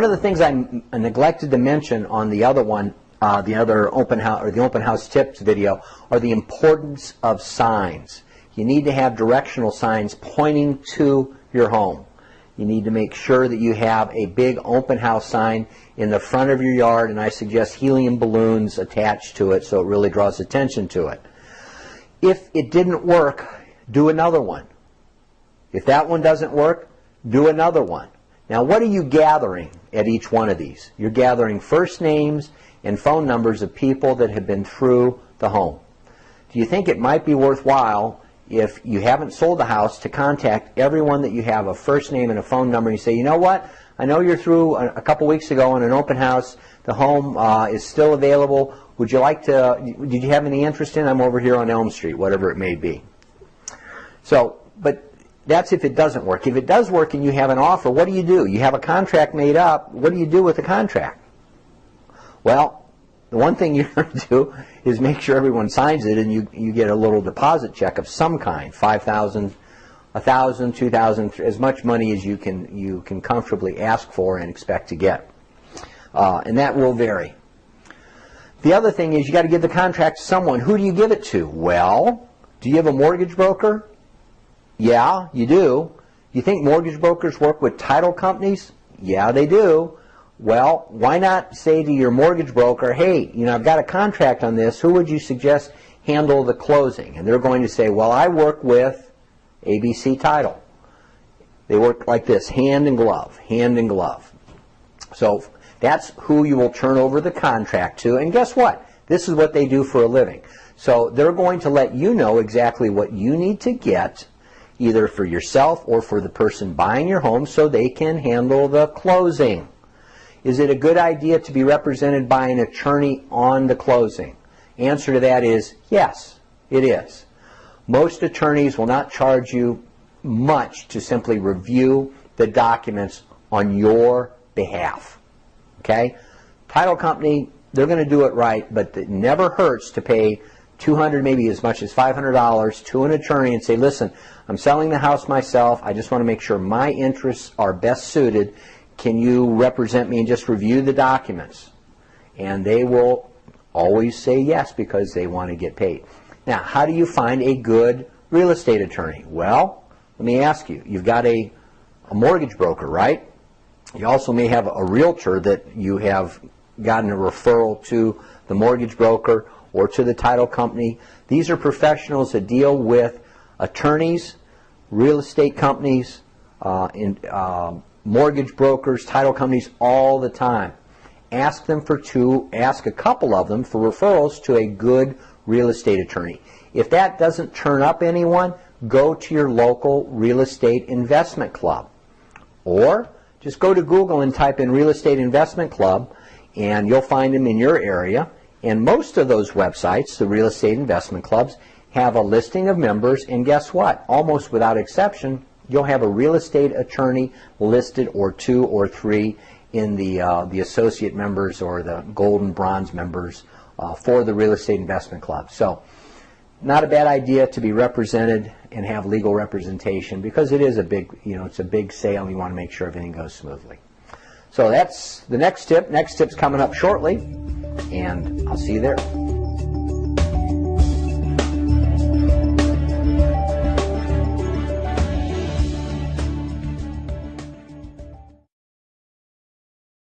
One of the things I neglected to mention on the other one, the other open house or the open house tips video, are the importance of signs. You need to have directional signs pointing to your home. You need to make sure that you have a big open house sign in the front of your yard, and I suggest helium balloons attached to it so it really draws attention to it. If it didn't work, do another one. If that one doesn't work, do another one. Now, what are you gathering at each one of these? You're gathering first names and phone numbers of people that have been through the home. Do you think it might be worthwhile, if you haven't sold the house, to contact everyone that you have a first name and a phone number, and you say, you know what, I know you're through a couple weeks ago on an open house, the home is still available, would you like to, did you have any interest in, I'm over here on Elm Street, whatever it may be. So, but that's if it doesn't work. If it does work and you have an offer, what do? You have a contract made up, what do you do with the contract? Well, the one thing you're going to do is make sure everyone signs it, and you get a little deposit check of some kind, $5,000, $1,000, $2,000, as much money as you can comfortably ask for and expect to get. And that will vary. The other thing is you got to give the contract to someone. Who do you give it to? Well, do you have a mortgage broker? Yeah, you do. You think mortgage brokers work with title companies? Yeah, they do. Well, why not say to your mortgage broker, hey, you know, I've got a contract on this. Who would you suggest handle the closing? And they're going to say, well, I work with ABC Title. They work like this, hand in glove, hand in glove. So that's who you will turn over the contract to. And guess what? This is what they do for a living. So they're going to let you know exactly what you need to get, either for yourself or for the person buying your home, so they can handle the closing. Is it a good idea to be represented by an attorney on the closing? Answer to that is yes, it is. Most attorneys will not charge you much to simply review the documents on your behalf. Okay? Title company, they're going to do it right, but it never hurts to pay $200, maybe as much as $500 to an attorney and say, listen, I'm selling the house myself. I just want to make sure my interests are best suited. Can you represent me and just review the documents? And they will always say yes, because they want to get paid. Now, how do you find a good real estate attorney? Well, let me ask you. You've got a mortgage broker, right? You also may have a realtor that you have gotten a referral to the mortgage broker or to the title company. These are professionals that deal with attorneys, real estate companies, mortgage brokers, title companies all the time. Ask a couple of them for referrals to a good real estate attorney. If that doesn't turn up anyone, go to your local real estate investment club. Or just go to Google and type in real estate investment club, and you'll find them in your area. And most of those websites, the real estate investment clubs, have a listing of members, and guess what? Almost without exception, you'll have a real estate attorney listed, or 2 or 3 in the associate members or the gold and bronze members for the real estate investment club. So not a bad idea to be represented and have legal representation, because it is a big, it's a big sale, and you want to make sure everything goes smoothly. So that's the next tip. Next tip's coming up shortly, and I'll see you there.